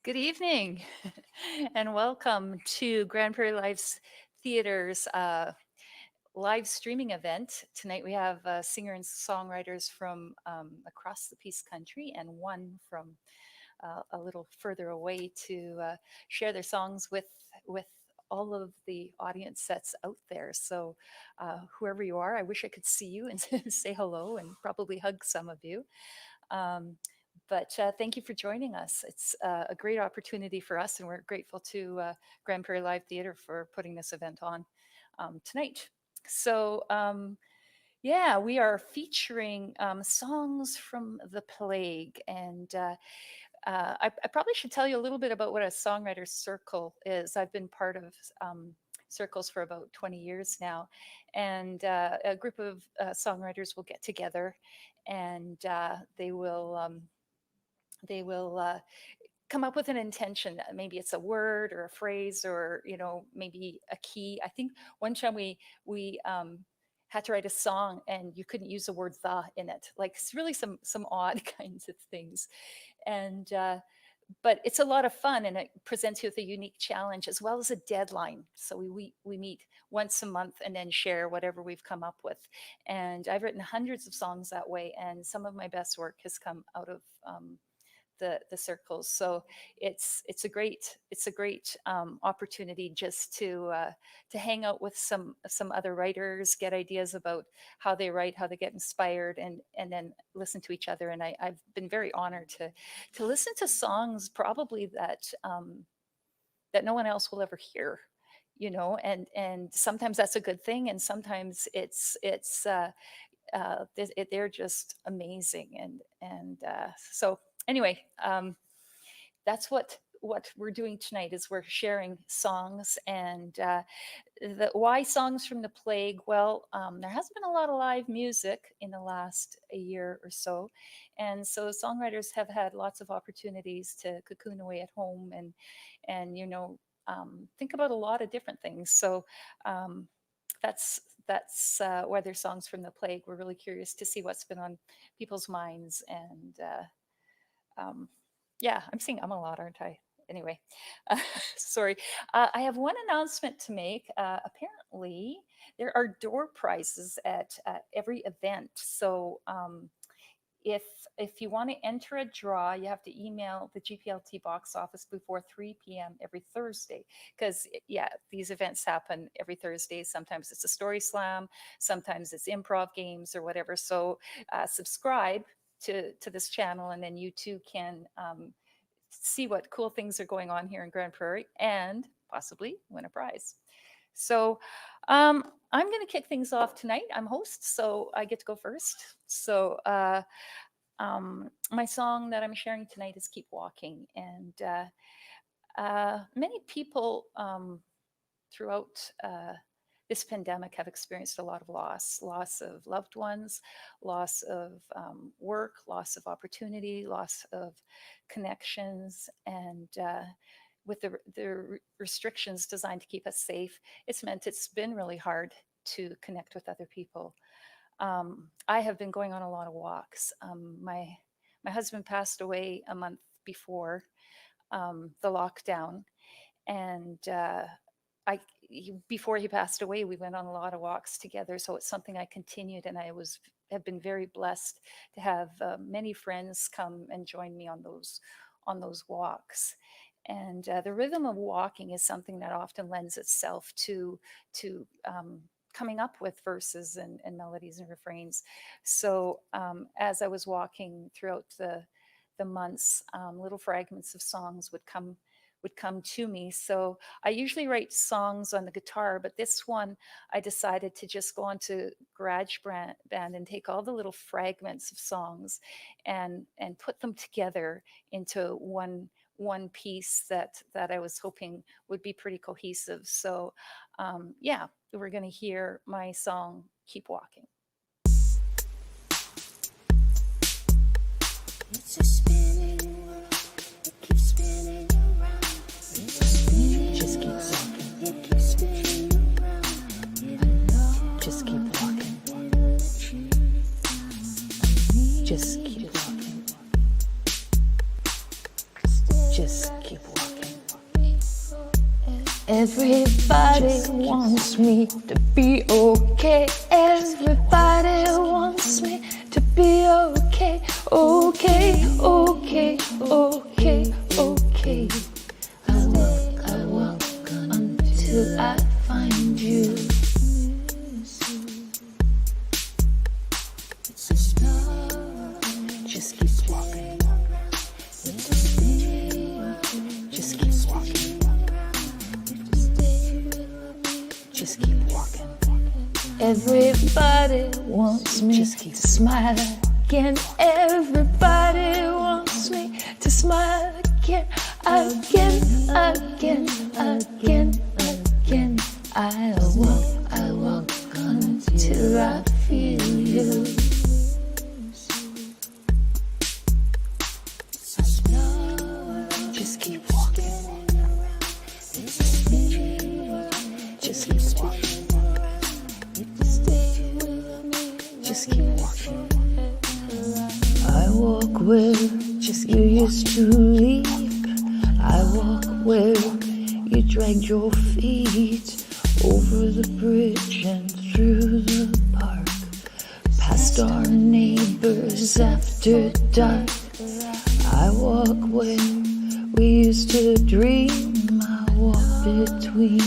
Good evening and welcome to Grand Prairie Live's Theater's live streaming event. Tonight we have singer and songwriters from across the Peace Country and one from a little further away to share their songs with all of the audience that's out there. So whoever you are, I wish I could see you and say hello and probably hug some of you. Um, but thank you for joining us. It's a great opportunity for us, and we're grateful to Grand Prairie Live Theater for putting this event on tonight. So, yeah, we are featuring songs from the plague. And I probably should tell you a little bit about what a songwriter circle is. I've been part of circles for about 20 years now. And a group of songwriters will get together and they will come up with an intention. Maybe it's a word or a phrase, or maybe a key. I think one time we had to write a song and you couldn't use the word "the" in it. Like it's really some odd kinds of things, and but it's a lot of fun, and it presents you with a unique challenge as well as a deadline. So we meet once a month and then share whatever we've come up with. And I've written hundreds of songs that way, and some of my best work has come out of the circles. So it's a great opportunity just to hang out with some other writers, get ideas about how they write, how they get inspired, and then listen to each other. And I've been very honored to listen to songs probably that no one else will ever hear. And sometimes that's a good thing, and sometimes they're just amazing. And so anyway, that's what we're doing tonight is we're sharing songs. And the why songs from the plague. Well, there hasn't been a lot of live music in the last a year or so, and so songwriters have had lots of opportunities to cocoon away at home and think about a lot of different things. So um, that's why there's songs from the plague. We're really curious to see what's been on people's minds. And um, yeah, I'm saying I'm a lot, aren't I? Anyway, sorry. I have one announcement to make. Apparently, there are door prizes at every event. So if if you want to enter a draw, you have to email the GPLT box office before 3 p.m. every Thursday. Because yeah, these events happen every Thursday. Sometimes it's a story slam, sometimes it's improv games or whatever. So subscribe to this channel, and then you too can see what cool things are going on here in Grande Prairie and possibly win a prize. So I'm going to kick things off tonight. I'm host, so I get to go first. So my song that I'm sharing tonight is "Keep Walking," and many people throughout this pandemic have experienced a lot of loss of loved ones, loss of work, loss of opportunity, loss of connections. And with the restrictions designed to keep us safe, it's been really hard to connect with other people. I have been going on a lot of walks. My husband passed away a month before the lockdown, and before he passed away, we went on a lot of walks together. So it's something I continued, and have been very blessed to have many friends come and join me on those walks. And the rhythm of walking is something that often lends itself to coming up with verses and melodies and refrains. So as I was walking throughout the months, little fragments of songs would come to me. So I usually write songs on the guitar, but this one I decided to just go onto GarageBand and take all the little fragments of songs and put them together into one piece that I was hoping would be pretty cohesive. So yeah, we're going to hear my song "Keep Walking." It's a spinning world, it keeps spinning around. It's a spinning Just keep world, walking. it keeps spinning around. Just keep walking. Just keep walking. just keep walking. Everybody wants me to be okay. Everybody wants me to be okay. Okay, okay, okay, okay. I walk until I find you. Just keep walking. Just keep walking. Just keep walking. Everybody wants me to smile again. Everybody wants me to smile again. Again, again, again, again. I walk until I feel you. Just keep walking. Just keep walking. Just keep walking. I walk where you used to leave. I walk where you dragged your feet over the bridge and through the park, past our neighbors after dark. I walk where we used to dream. I walk between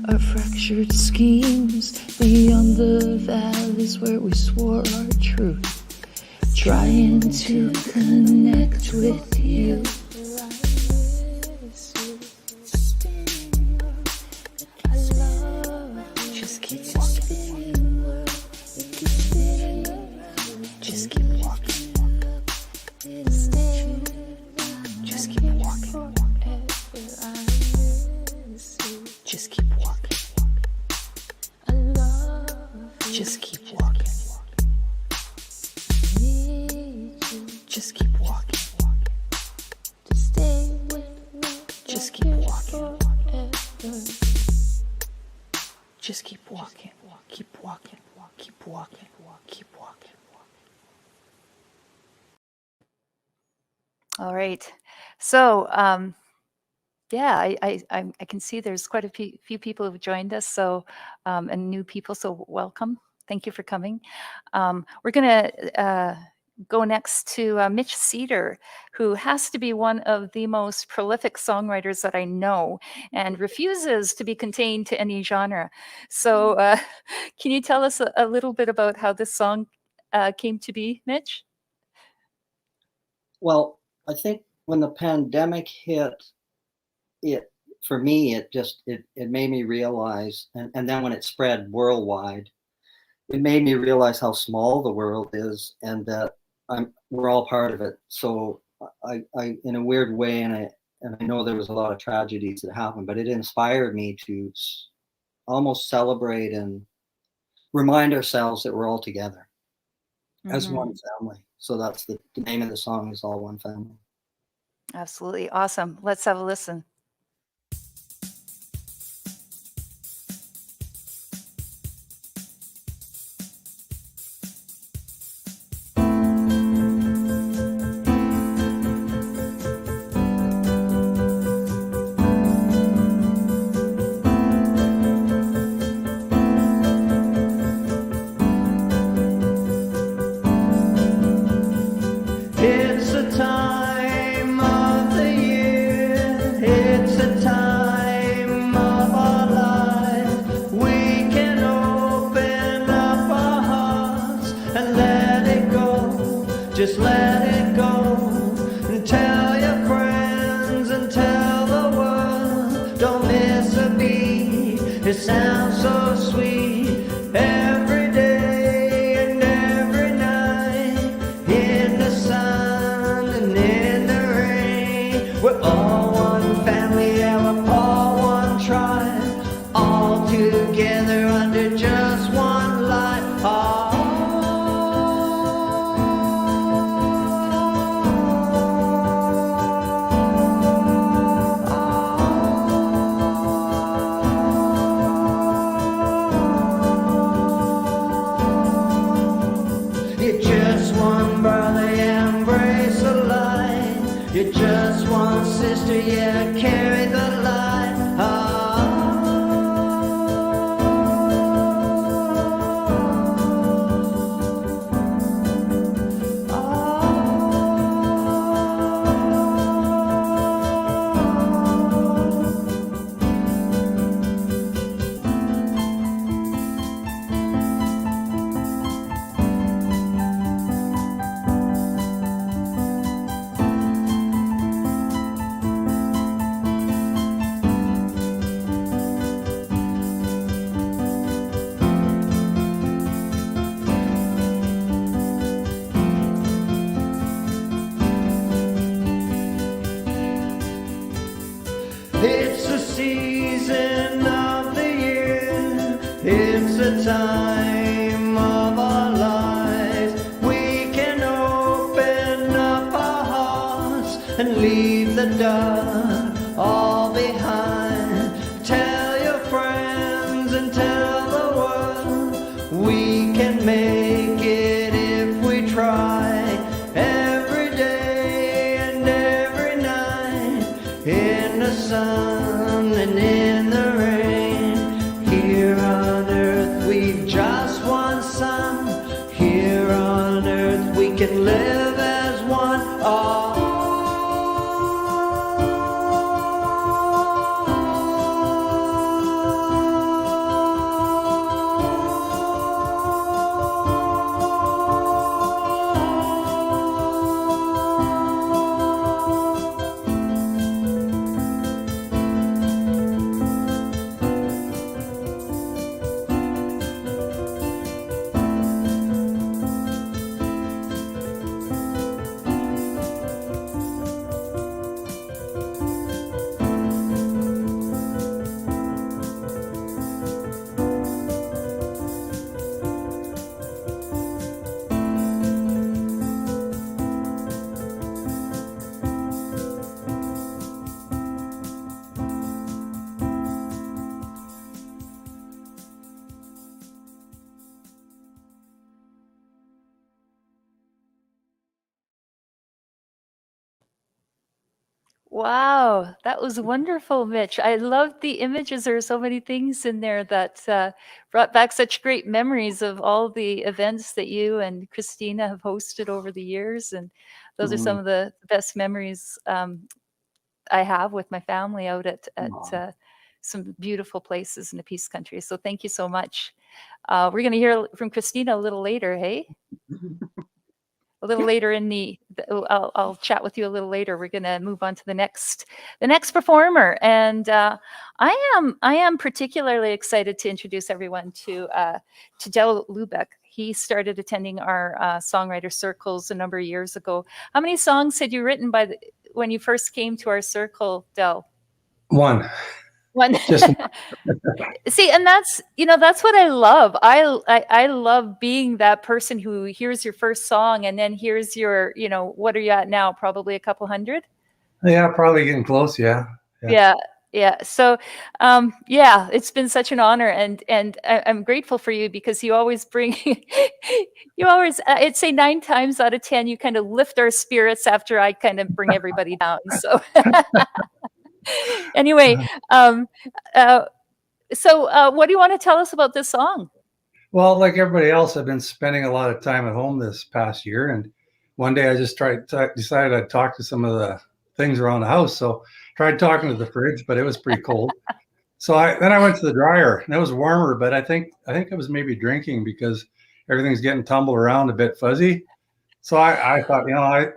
our fractured schemes, beyond the valleys where we swore our truth, trying to connect with you. Just keep walking. Just keep walking. Just keep walking. Just keep walking. Just keep walking. Just keep walking. Just keep walking. Just keep walking. Keep walking. Keep walking. Keep walking. All right. So, yeah, I can see there's quite a few people who've joined us. So, and new people. So, welcome. Thank you for coming. We're gonna go next to Mitch Cedar, who has to be one of the most prolific songwriters that I know, and refuses to be contained to any genre. So, can you tell us a little bit about how this song came to be, Mitch? Well, I think when the pandemic hit, it for me it made me realize, and then when it spread worldwide, it made me realize how small the world is, and that we're all part of it. So I in a weird way, and I know there was a lot of tragedies that happened, but it inspired me to almost celebrate and remind ourselves that we're all together as one family. So that's the name of the song, is All One Family. Absolutely awesome. Let's have a listen. It's a time of the year, it's a time of our life. We can open up our hearts and let it go, just let it go. And tell your friends and tell the world, don't miss a beat, it sounds so sweet. Every day and every night, in the sun and in the rain, we're all one family, yeah, we're all one tribe, all together under just one light. You're just one brother, embrace the light. You're just one sister, yeah, carry the light. It's the season of the year, it's the time of our lives. We can open up our hearts and leave the dark all behind. Tell your friends and tell the world we can make it if we try. Every day and every night, in the sun and in the rain. Here on earth we've just one sun. Here on earth we can live as one. Wow, that was wonderful, Mitch. I loved the images. There are so many things in there that brought back such great memories of all the events that you and Christina have hosted over the years. And those are some of the best memories I have with my family out at some beautiful places in the Peace Country. So thank you so much. We're going to hear from Christina a little later, hey? A little later in I'll chat with you a little later. We're going to move on to the next performer, and I am particularly excited to introduce everyone to Del Lubeck. He started attending our songwriter circles a number of years ago. How many songs had you written when you first came to our circle, Del? One. Just see, and that's what I love. I love being that person who hears your first song and then hears your, what are you at now? Probably a couple hundred. Yeah, probably getting close. Yeah. Yeah. So, yeah, it's been such an honor, and I'm grateful for you because you always bring, I'd say 9 times out of 10, you kind of lift our spirits after I kind of bring everybody down. So. Anyway, so what do you want to tell us about this song? Well, like everybody else, I've been spending a lot of time at home this past year, and one day I just decided I'd talk to some of the things around the house. So tried talking to the fridge, but it was pretty cold. So then I went to the dryer, and it was warmer, but I think I was maybe drinking because everything's getting tumbled around, a bit fuzzy. So I thought,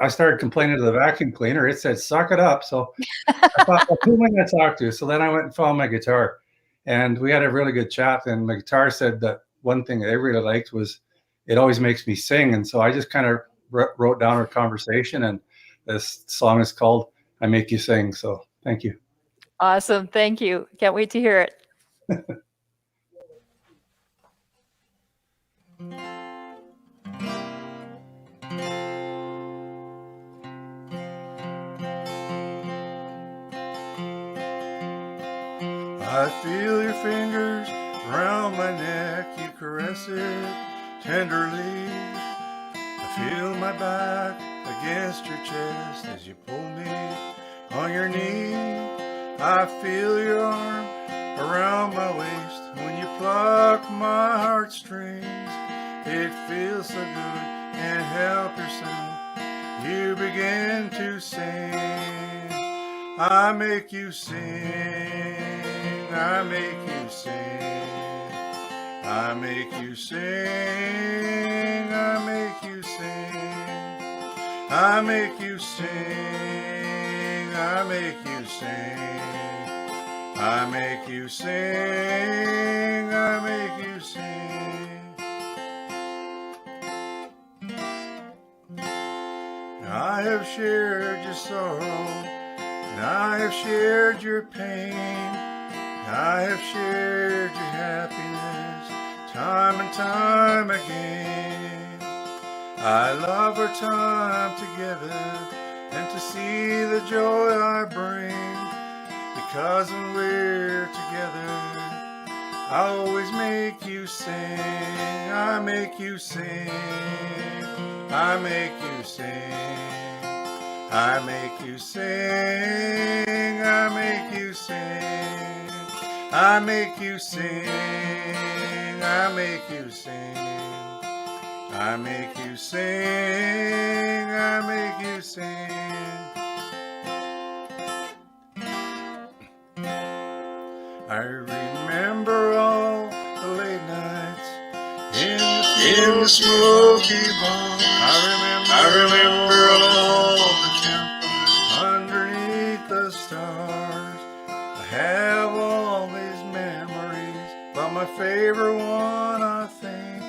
I started complaining to the vacuum cleaner. It said, "Suck it up." So I thought, well, who am I going to talk to? So then I went and found my guitar, and we had a really good chat. And my guitar said that one thing that they really liked was it always makes me sing. And so I just kind of wrote down our conversation, and this song is called "I Make You Sing." So thank you. Awesome. Thank you. Can't wait to hear it. I feel your fingers around my neck, you caress it tenderly. I feel my back against your chest as you pull me on your knee. I feel your arm around my waist when you pluck my heartstrings. It feels so good, can't help yourself. You begin to sing. I make you sing. I make you sing. I make you sing. I make you sing. I make you sing. I make you sing. I make you sing. I make you sing. I have shared your sorrow, and I have shared your pain. I have shared your happiness time and time again. I love our time together and to see the joy I bring, because when we're together I always make you sing. I make you sing. I make you sing. I make you sing. I make you sing. I make you sing. I make you sing. I make you sing. I make you sing. I remember all the late nights in the smoky barn. I remember all the campfires underneath the stars. I have all these memories, but my favorite one, I think,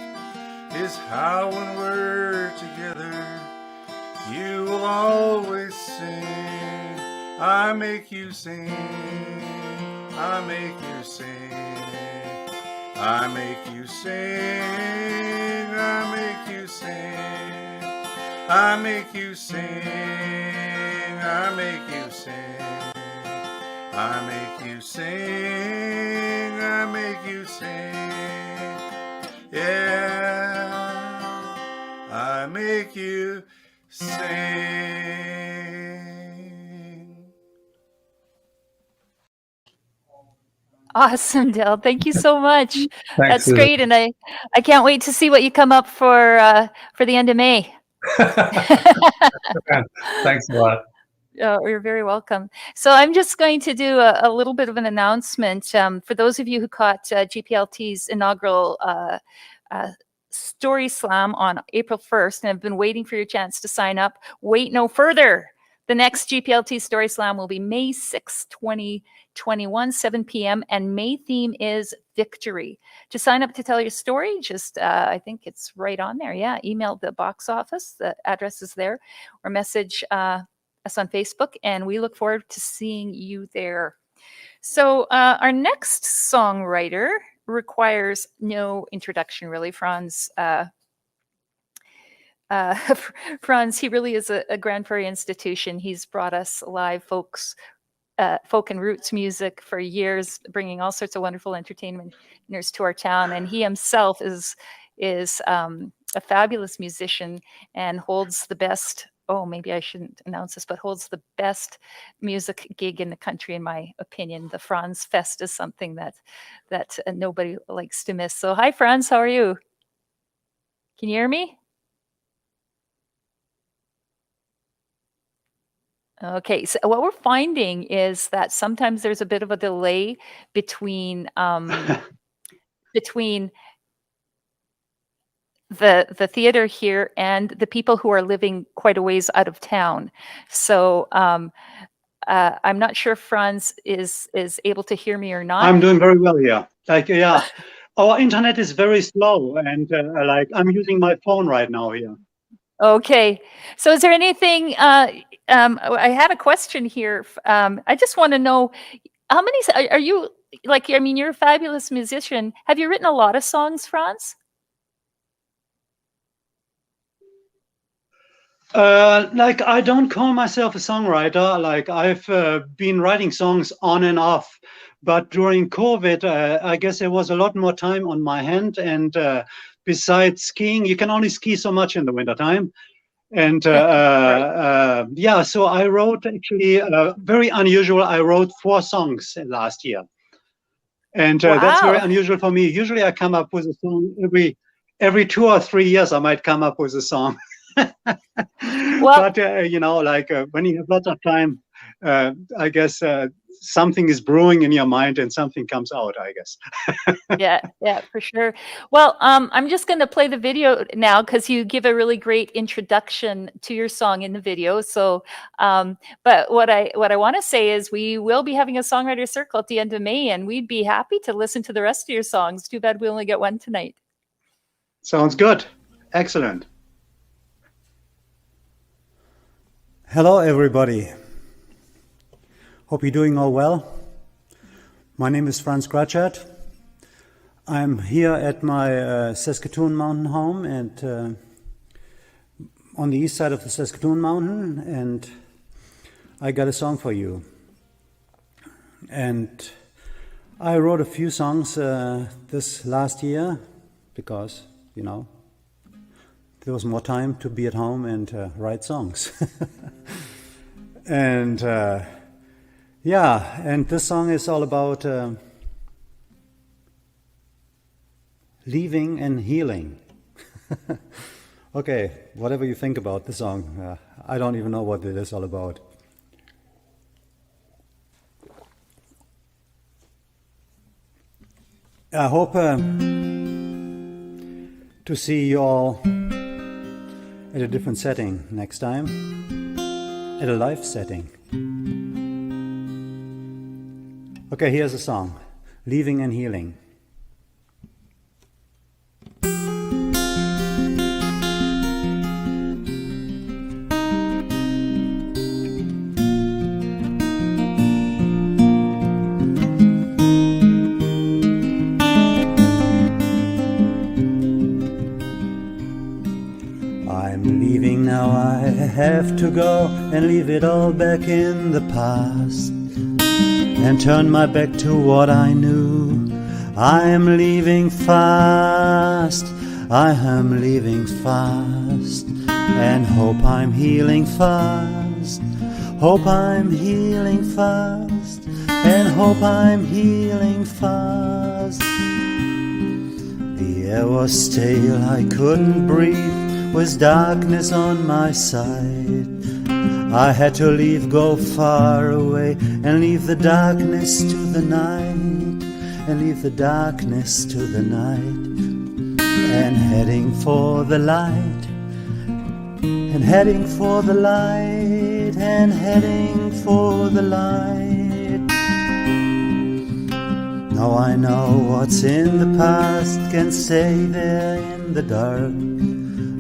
is how when we're together you will always sing. I make you sing. I make you sing. I make you sing. I make you sing. I make you sing. I make you sing. I make you sing. I make you sing. Yeah. I make you sing. Awesome, Dell. Thank you so much. Thanks, That's Susan. great, and I can't wait to see what you come up for the end of May. Thanks a lot. You're very welcome. So I'm just going to do a little bit of an announcement for those of you who caught GPLT's inaugural Story Slam on April 1st and have been waiting for your chance to sign up. Wait no further. The next GPLT Story Slam will be May 6, 2021, 7 p.m. and May theme is victory. To sign up to tell your story, just I think it's right on there. Yeah, email the box office. The address is there, or message us on Facebook, and we look forward to seeing you there. So our next songwriter requires no introduction, really. Franz, Franz, he really is a Grande Prairie institution. He's brought us live folk and roots music for years, bringing all sorts of wonderful entertainers to our town. And he himself is a fabulous musician and holds the best. Oh, maybe I shouldn't announce this, but holds the best music gig in the country, in my opinion. The Franz Fest is something that nobody likes to miss. So, hi, Franz. How are you? Can you hear me? Okay, so what we're finding is that sometimes there's a bit of a delay between between the theater here and the people who are living quite a ways out of town. So I'm not sure if Franz is able to hear me or not. I'm doing very well here. Yeah, our internet is very slow, and I'm using my phone right now here. Okay, so is there anything? I had a question here. I just want to know how many are you? Like, I mean, you're a fabulous musician. Have you written a lot of songs, Franz? I don't call myself a songwriter. Like, I've been writing songs on and off, but during COVID, I guess there was a lot more time on my hand. And besides skiing, you can only ski so much in the wintertime. And yeah, so I wrote actually very unusual. I wrote 4 songs last year, and that's very Wow. unusual for me. Usually, I come up with a song every 2 or 3 years. I might come up with a song. Well, But you know, like when you have lots of time, I guess something is brewing in your mind and something comes out, I guess. yeah, yeah, for sure. Well, I'm just going to play the video now because you give a really great introduction to your song in the video. So, but what I want to say is we will be having a songwriter circle at the end of May, and we'd be happy to listen to the rest of your songs. Too bad we only get one tonight. Sounds good. Excellent. Hello, everybody. Hope you're doing all well. My name is Franz Gratschat. I'm here at my Saskatoon mountain home and on the east side of the Saskatoon mountain, and I got a song for you. And I wrote a few songs this last year because, you know, there was more time to be at home and write songs. And yeah, and this song is all about leaving and healing. Okay, whatever you think about the song, I don't even know what it is all about. I hope to see you all at a different setting next time, at a live setting. Okay, here's a song, Leaving and Healing. I'm leaving now, I have to go and leave it all back in the past and turn my back to what I knew. I am leaving fast, I am leaving fast, and hope I'm healing fast, hope I'm healing fast, and hope I'm healing fast. The air was stale, I couldn't breathe, was darkness on my side. I had to leave, go far away, and leave the darkness to the night, and leave the darkness to the night, and heading for the light, and heading for the light, and heading for the light. Now I know what's in the past can stay there in the dark.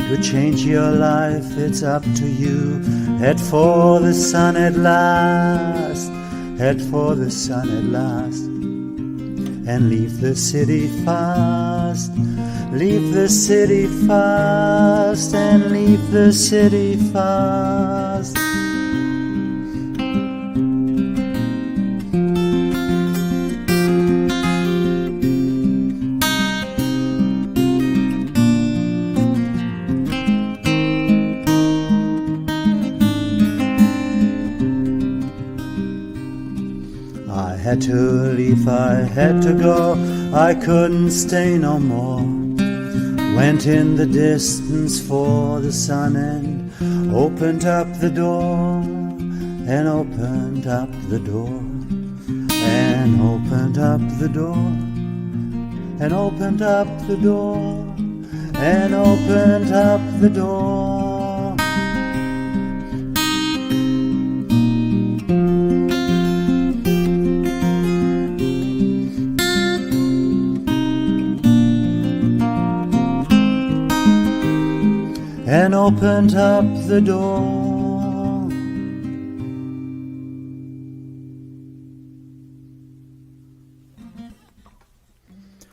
To change your life, it's up to you. Head for the sun at last, head for the sun at last, and leave the city fast, leave the city fast, and leave the city fast. I had to leave, I had to go, I couldn't stay no more. Went in the distance for the sun and opened up the door, and opened up the door, and opened up the door, and opened up the door, and opened up the door. And opened up the door.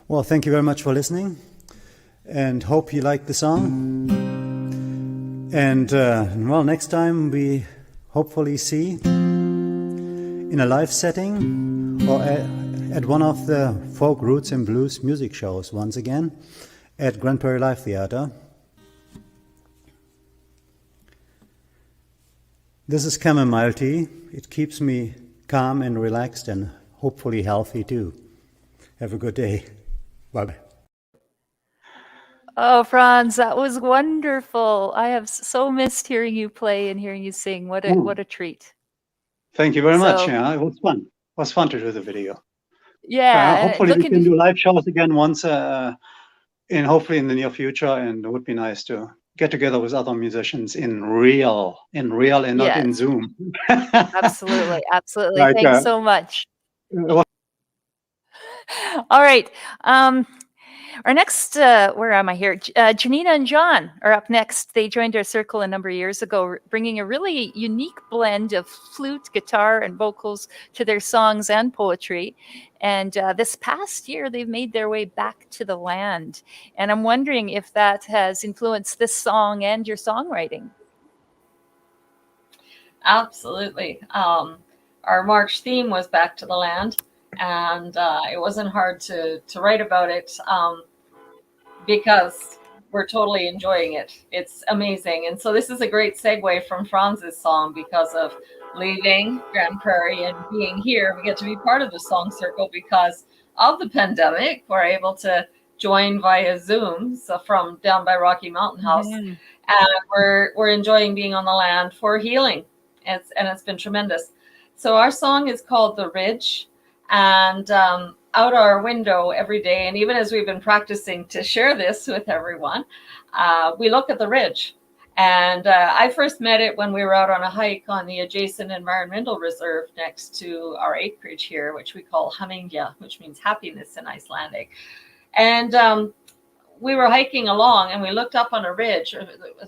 Well, thank you very much for listening, and hope you liked the song. And well, next time we hopefully see in a live setting or at one of the folk roots and blues music shows once again at Grande Prairie Live Theater. This is chamomile tea. It keeps me calm and relaxed and hopefully healthy too. Have a good day. Bye-bye. Oh, Franz, that was wonderful. I have so missed hearing you play and hearing you sing. What a treat. Thank you very much. So Yeah, it was fun. It was fun to do the video. yeah, and Hopefully we looking can do live shows again once, hopefully in the near future. And it would be nice to get together with other musicians in real and not in yes, Zoom. absolutely, absolutely. Like, Thanks so much. uh, All right. Our next, where am I here? Janina and John are up next. They joined our circle a number of years ago, bringing a really unique blend of flute, guitar, and vocals to their songs and poetry. And this past year, they've made their way back to the land. And I'm wondering if that has influenced this song and your songwriting. Absolutely. Our March theme was Back to the Land, and it wasn't hard to write about it because we're totally enjoying it. It's amazing. And so this is a great segue from Franz's song because of leaving Grande Prairie and being here. We get to be part of the song circle because of the pandemic. We're able to join via Zoom, so from down by Rocky Mountain House. Mhm. And we're enjoying being on the land for healing. It's been tremendous. So our song is called The Ridge, and out our window every day, and even as we've been practicing to share this with everyone, we look at the ridge. And I first met it when we were out on a hike on the adjacent environmental reserve next to our acreage here, which we call Hamingja, which means happiness in Icelandic. And we were hiking along and we looked up on a ridge,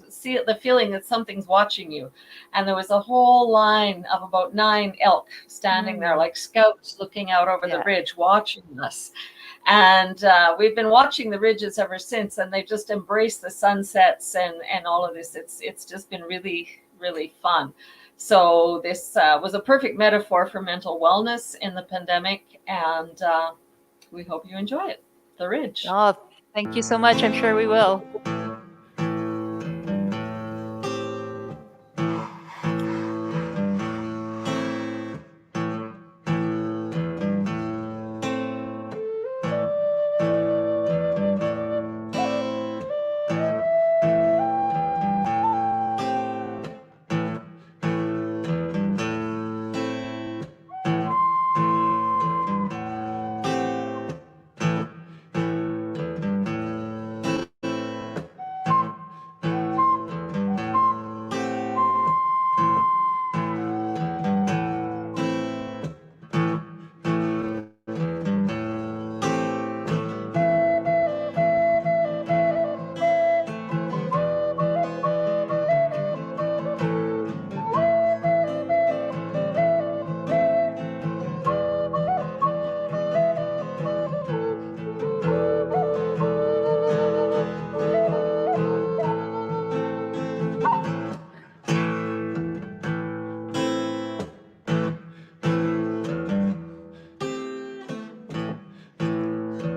see the feeling that something's watching you. And there was a whole line of about 9 elk standing there like scouts looking out over the ridge, watching us. And we've been watching the ridges ever since, and they've just embraced the sunsets and all of this. It's just been really, really fun. So this was a perfect metaphor for mental wellness in the pandemic, and we hope you enjoy it. The Ridge. Oh, thank you so much. I'm sure we will.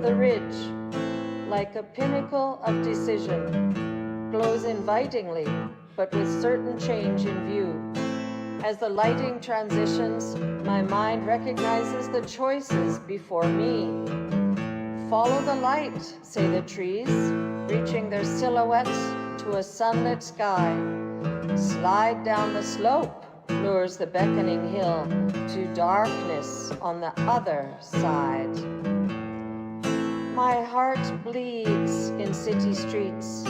The ridge, like a pinnacle of decision, glows invitingly, but with certain change in view. As the lighting transitions, my mind recognizes the choices before me. Follow the light, say the trees, reaching their silhouettes to a sunlit sky. Slide down the slope, lures the beckoning hill to darkness on the other side. My heart bleeds in city streets,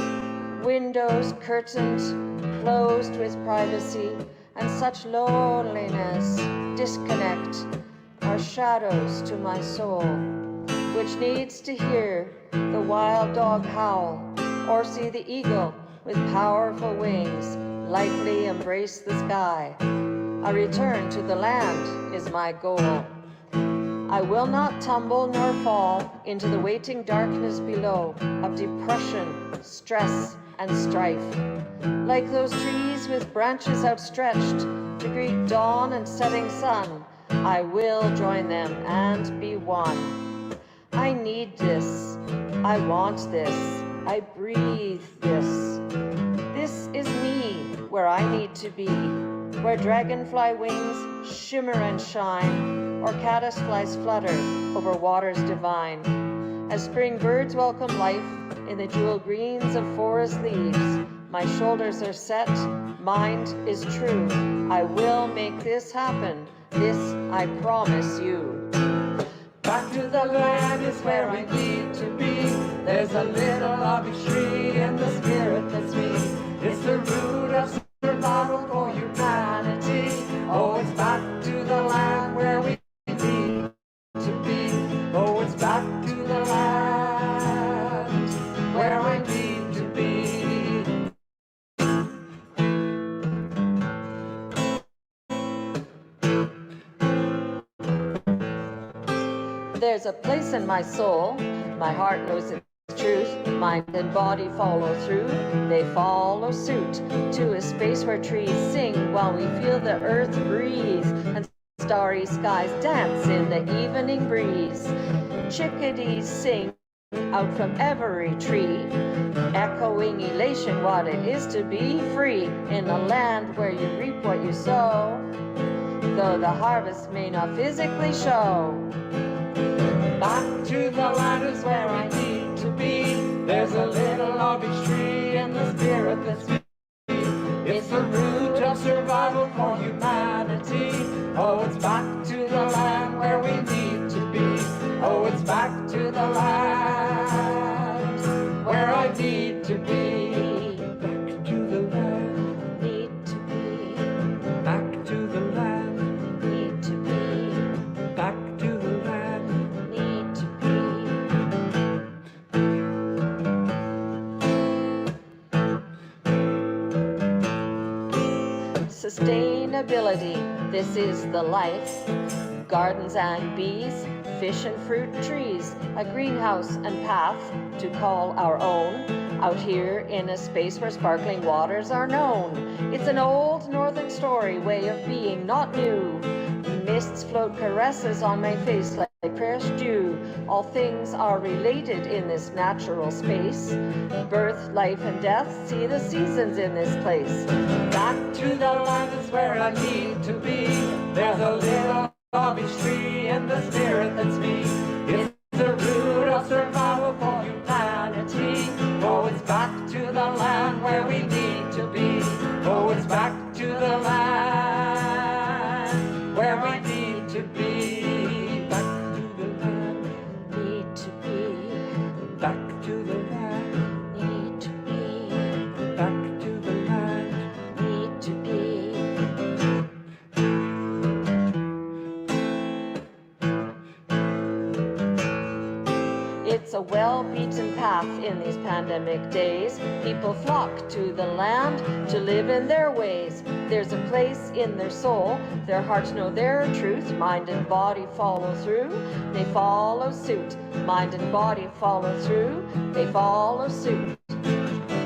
windows curtained, closed with privacy, and such loneliness, disconnect, are shadows to my soul, which needs to hear the wild dog howl, or see the eagle with powerful wings lightly embrace the sky. A return to the land is my goal. I will not tumble nor fall into the waiting darkness below of depression, stress, and strife. Like those trees with branches outstretched to greet dawn and setting sun, I will join them and be one. I need this. I want this. I breathe this. This is me where I need to be. where dragonfly wings shimmer and shine, or caddisflies flutter over waters divine. As spring birds welcome life in the jewel greens of forest leaves, my shoulders are set, mind is true. I will make this happen, this I promise you. Back to the land is where I need to be. There's a little of each tree in the spirit that's me. It's the root of survival for humanity. Oh, it's back to the land where we need to be. Oh, it's back to the land where I need to be. There's a place in my soul, my heart knows its truth, mind and body follow through, they follow suit, to a space where trees sing while we feel the earth breathe, and starry skies dance in the evening breeze. Chickadees sing out from every tree, echoing elation what it is to be free, in a land where you reap what you sow, though the harvest may not physically show. Back to the land is where I need to be. There's a little of each tree in the spirit that's me. It's the root of survival for humanity. Oh, it's back to the land where we need to be. Oh, it's back to the land where I need to be. Back to the land, need to be. Back to the land, need to be. Back to the land, need to be. Sustainability, this is the life. Gardens and bees, fish and fruit trees, a greenhouse and path to call our own. Out here in a space where sparkling waters are known. It's an old northern story, way of being, not new. Mists float caresses on my face like fresh dew. All things are related in this natural space. Birth, life, and death, see the seasons in this place. Back to the land is where I need to be. There's a little of each tree in the spirit that's me. It's the root of survival for humanity. Oh, it's back to the land where we need to be. Oh, it's back to the land where we need to be. Back to the land, need to be. Back to the land, need to be. Back to the land, need to be. It's a well-beaten path in these pandemic days. People flock to the land to live in their ways. There's a place in their soul. Their hearts know their truth. Mind and body follow through. They follow suit. Mind and body follow through. They follow suit.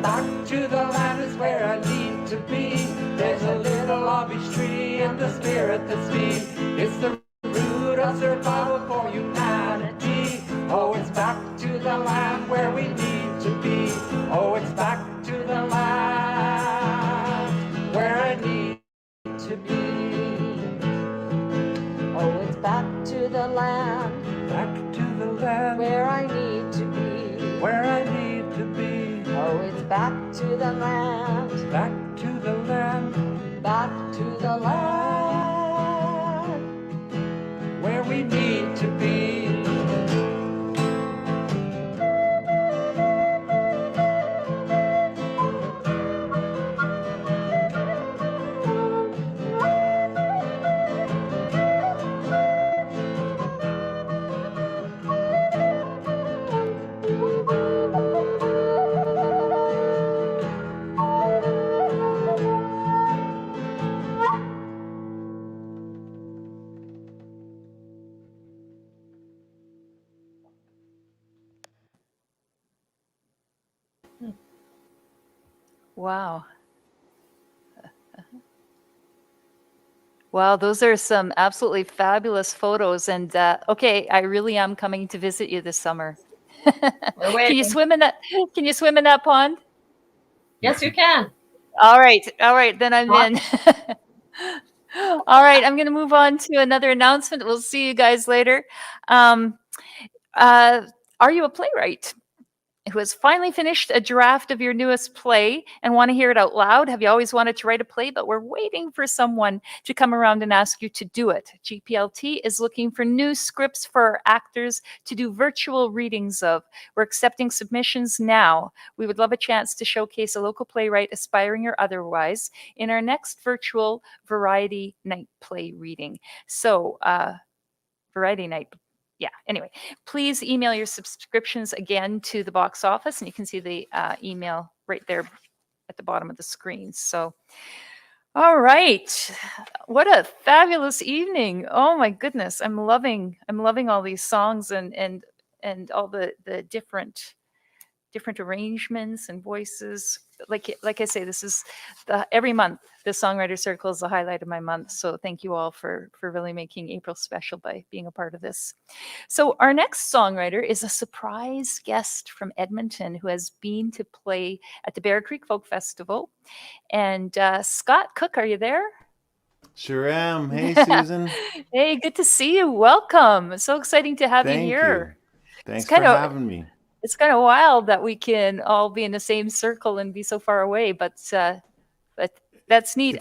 Back to the land is where I need to be. There's a little of each tree and the spirit that's me. It's the root of survival for humanity. Oh, it's back to the land where we need to be. Oh, it's back to the land where I need to be. Oh, it's back to the land. Back to the land where I need to be. Where I need to be. Oh, it's back to the land. Back to the land. Back to the land where we need to be. Wow. Wow, those are some absolutely fabulous photos. And okay, I really am coming to visit you this summer. We're waiting. Can you swim in that? Can you swim in that pond? Yes, you can. All right, then I'm in. All right, I'm going to move on to another announcement. We'll see you guys later. Um, uh, are you a playwright who has finally finished a draft of your newest play and want to hear it out loud? Have you always wanted to write a play, but we're waiting for someone to come around and ask you to do it? GPLT is looking for new scripts for our actors to do virtual readings of. We're accepting submissions now. We would love a chance to showcase a local playwright, aspiring or otherwise, in our next virtual variety night play reading. So, variety night. Yeah, anyway, please email your subscriptions again to the box office, and you can see the email right there at the bottom of the screen. So, all right, what a fabulous evening. Oh my goodness, I'm loving all these songs and all the different arrangements and voices. Like I say, this is every month the Songwriter Circle is the highlight of my month. So thank you all for really making April special by being a part of this. So our next songwriter is a surprise guest from Edmonton who has been to play at the Bear Creek Folk Festival. And Scott Cook, are you there? Sure am. Hey, Susan. Hey, good to see you. Welcome. So exciting to have you Thank here. you. Thanks kind for of having me. It's kind of wild that we can all be in the same circle and be so far away, but that's neat.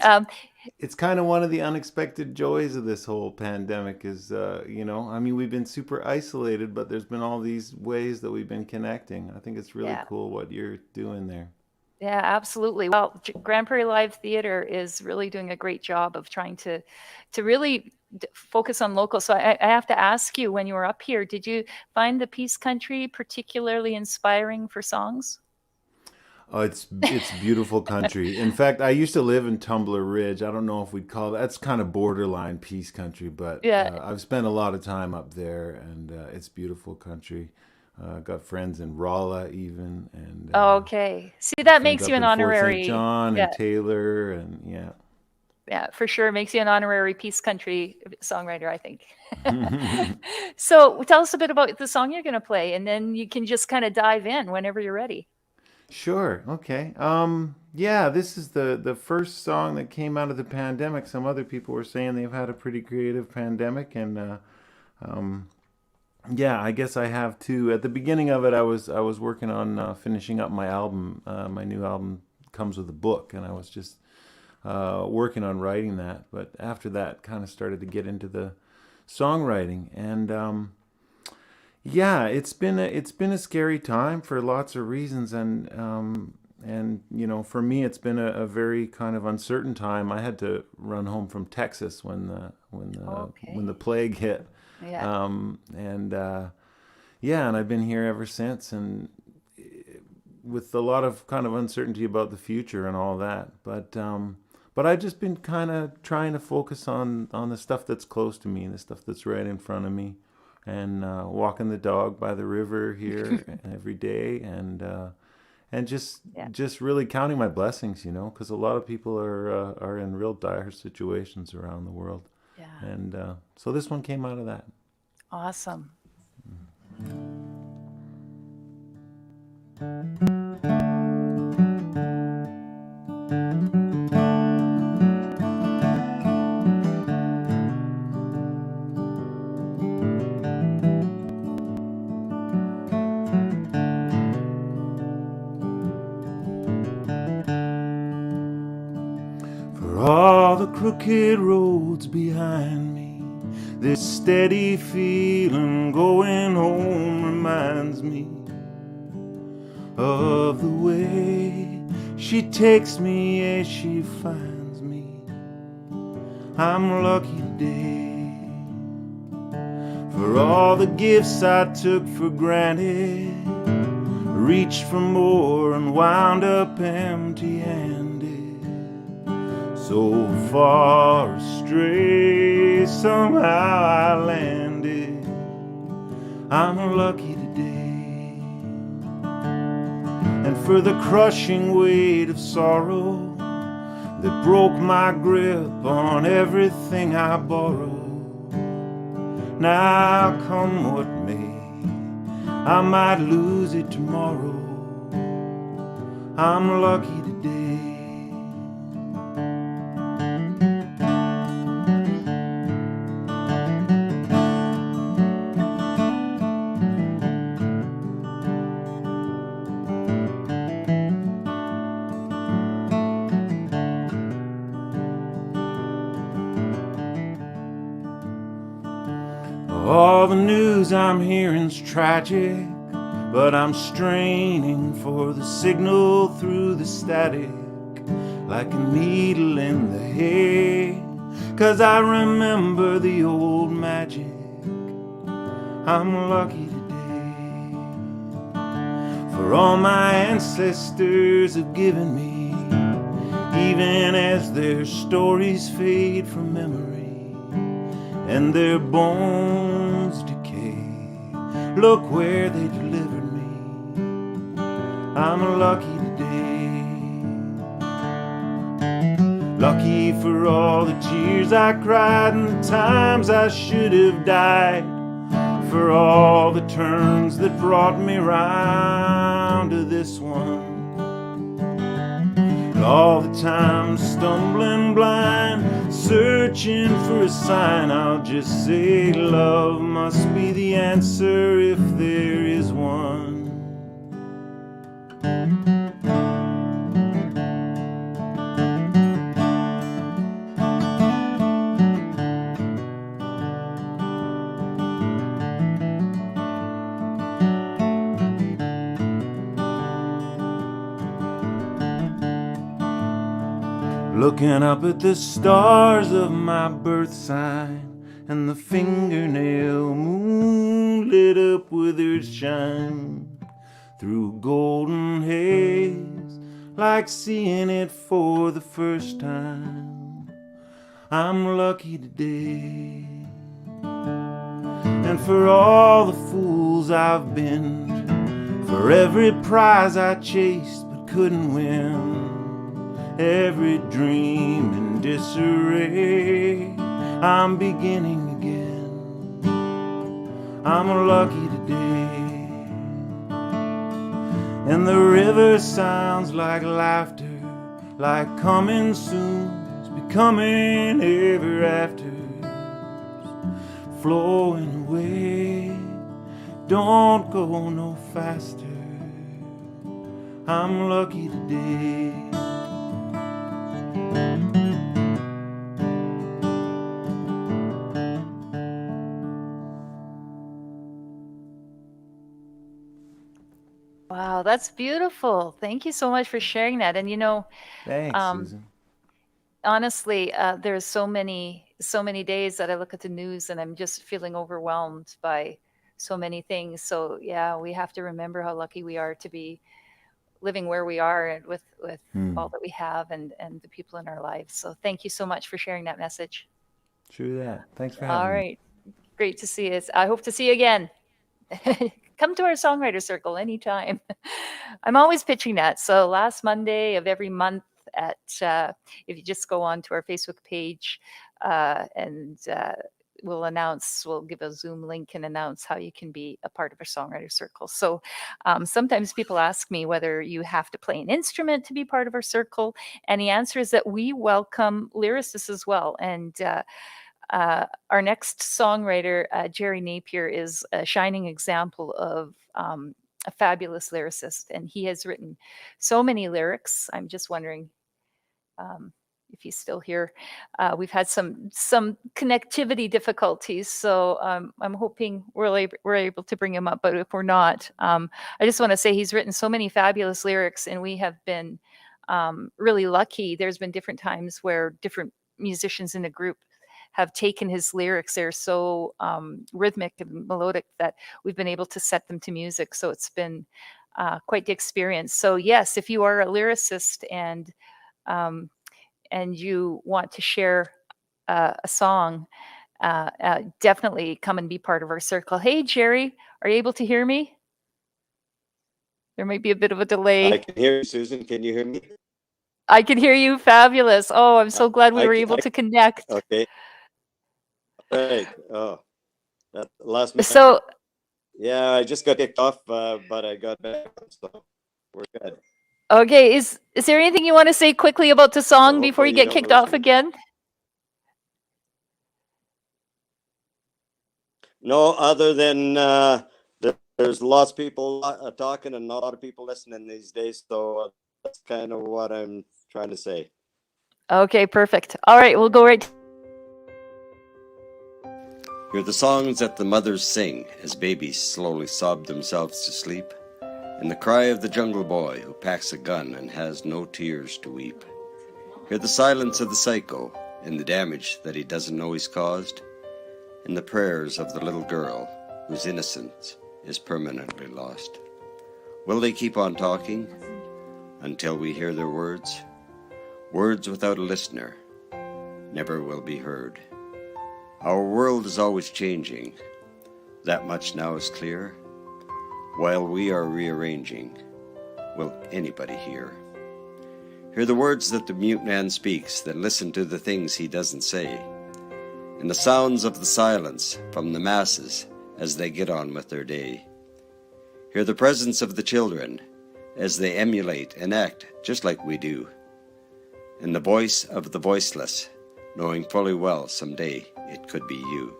It's kind of one of the unexpected joys of this whole pandemic is, I mean, we've been super isolated, but there's been all these ways that we've been connecting. I think it's really Yeah. cool what you're doing there. Yeah, absolutely. Well, Grand Prairie Live Theater is really doing a great job of trying to really focus on local. So I have to ask you, when you were up here, did you find the Peace Country particularly inspiring for songs? Oh, it's beautiful country. In fact, I used to live in Tumbler Ridge. I don't know if we'd call that's kind of borderline Peace Country, but Yeah. I've spent a lot of time up there, and it's beautiful country. Got friends in Rolla even, and Oh, okay. See, that friends makes you up an in Fort honorary. St. John Yeah, and Taylor, and yeah. yeah, for sure. Makes you an honorary Peace Country songwriter, I think. So tell us a bit about the song you're going to play, and then you can just kind of dive in whenever you're ready. Sure. Okay. Yeah, this is the first song that came out of the pandemic. Some other people were saying they've had a pretty creative pandemic, and um, yeah, I guess I have too. At the beginning of it, I was working on finishing up my album. My new album comes with a book, and I was just working on writing that. But after that, kind of started to get into the songwriting, and yeah, it's been a scary time for lots of reasons, and for me, it's been a very kind of uncertain time. I had to run home from Texas when the plague hit. Yeah. And I've been here ever since, and with a lot of kind of uncertainty about the future and all that. But I've just been kind of trying to focus on the stuff that's close to me, the stuff that's right in front of me, and walking the dog by the river here every day, and just really counting my blessings, because a lot of people are in real dire situations around the world. Yeah. And so this one came out of that. Awesome. For all the crooked roads behind me, this steady feeling going home reminds me of the way she takes me as she finds me. I'm lucky today. For all the gifts I took for granted, reached for more and wound up empty-handed. So far astray, somehow I landed. I'm lucky today. And for the crushing weight of sorrow that broke my grip on everything I borrowed, now come what may, I might lose it tomorrow. I'm lucky today. All the news I'm hearing's tragic, but I'm straining for the signal through the static, like a needle in the hay. 'Cause I remember the old magic. I'm lucky today, for all my ancestors have given me, even as their stories fade from memory and their bones decay. Look where they delivered me. I'm lucky today. Lucky for all the tears I cried and the times I should have died, for all the turns that brought me round to this one, and all the times stumbling blind, searching for a sign. I'll just say love must be the answer if there is one. Looking up at the stars of my birth sign and the fingernail moon lit up with earth shine through golden haze, like seeing it for the first time. I'm lucky today. And for all the fools I've been, for every prize I chased but couldn't win, every dream in disarray, I'm beginning again. I'm lucky today. And the river sounds like laughter, like coming soon, it's becoming ever after, flowing away, don't go no faster. I'm lucky today. Wow, that's beautiful. Thank you so much for sharing that. And Thanks, Susan. honestly, there's so many days that I look at the news and I'm just feeling overwhelmed by so many things. So yeah, we have to remember how lucky we are to be living where we are and with all that we have and the people in our lives. So thank you so much for sharing that message. True that. Thanks for All having me. right, great to see you. I hope to see you again. Come to our songwriter circle anytime. I'm always pitching that. So last Monday of every month at if you just go on to our Facebook page and we'll give a Zoom link and announce how you can be a part of a songwriter circle. So sometimes people ask me whether you have to play an instrument to be part of our circle, and the answer is that we welcome lyricists as well. And our next songwriter, Jerry Napier, is a shining example of a fabulous lyricist, and he has written so many lyrics. I'm just wondering if he's still here. We've had some connectivity difficulties, so I'm hoping we're able to bring him up. But if we're not, I just want to say he's written so many fabulous lyrics, and we have been really lucky. There's been different times where different musicians in the group have taken his lyrics. They're so rhythmic and melodic that we've been able to set them to music. So it's been quite the experience. So yes, if you are a lyricist and you want to share a song, definitely come and be part of our circle. Hey, Jerry, are you able to hear me? There might be a bit of a delay. I can hear you, Susan. Can you hear me? I can hear you. Fabulous. Oh, I'm so glad we were able to connect. Okay. All right. Oh, that last minute. So, yeah, I just got kicked off, but I got back, so we're good. Okay, is there anything you want to say quickly about the song before you get kicked off again? No, other than there's lots of people talking and not a lot of people listening these days, so that's kind of what I'm trying to say. Okay, perfect. All right, we'll go right Hear the songs that the mothers sing as babies slowly sob themselves to sleep, and the cry of the jungle boy who packs a gun and has no tears to weep. Hear the silence of the psycho and the damage that he doesn't know he's caused, and the prayers of the little girl whose innocence is permanently lost. Will they keep on talking until we hear their words? Words without a listener never will be heard. Our world is always changing, that much now is clear. While we are rearranging, will anybody hear? Hear the words that the mute man speaks, that listen to the things he doesn't say, and the sounds of the silence from the masses as they get on with their day. Hear the presence of the children as they emulate and act just like we do, and the voice of the voiceless, knowing fully well someday it could be you.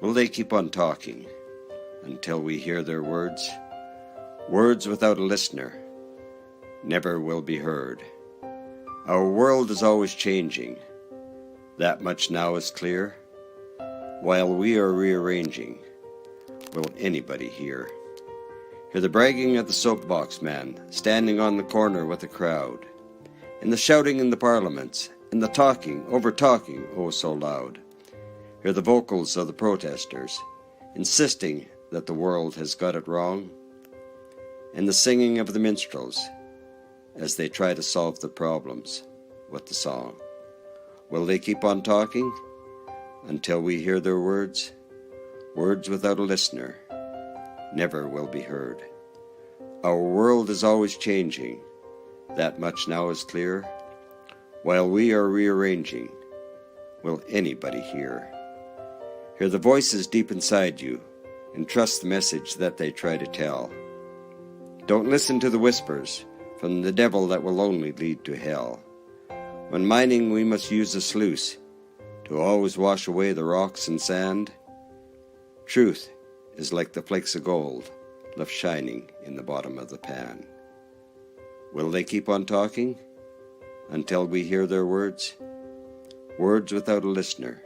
Will they keep on talking until we hear their words? Words without a listener never will be heard. Our world is always changing, that much now is clear. While we are rearranging, will anybody hear? Hear the bragging of the soapbox man standing on the corner with a crowd, and the shouting in the parliaments, and the talking, over-talking, oh so loud. Hear the vocals of the protesters, insisting that the world has got it wrong, and the singing of the minstrels as they try to solve the problems with the song. Will they keep on talking until we hear their words? Words without a listener never will be heard. Our world is always changing, that much now is clear. While we are rearranging, will anybody hear? Hear the voices deep inside you and trust the message that they try to tell. Don't listen to the whispers from the devil that will only lead to hell. When mining, we must use a sluice to always wash away the rocks and sand. Truth is like the flakes of gold left shining in the bottom of the pan. Will they keep on talking until we hear their words? Words without a listener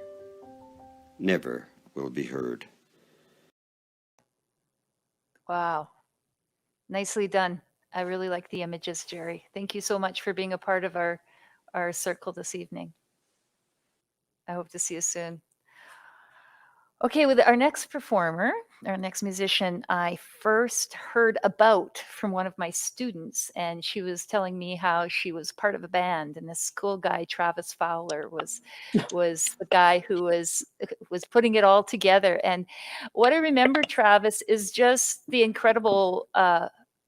never will be heard. Wow. Nicely done. I really like the images, Jerry. Thank you so much for being a part of our circle this evening. I hope to see you soon. Okay, with our next performer, our next musician, I first heard about from one of my students, and she was telling me how she was part of a band, and this cool guy, Travis Fowler, was the guy who was putting it all together. And what I remember, Travis, is just the incredible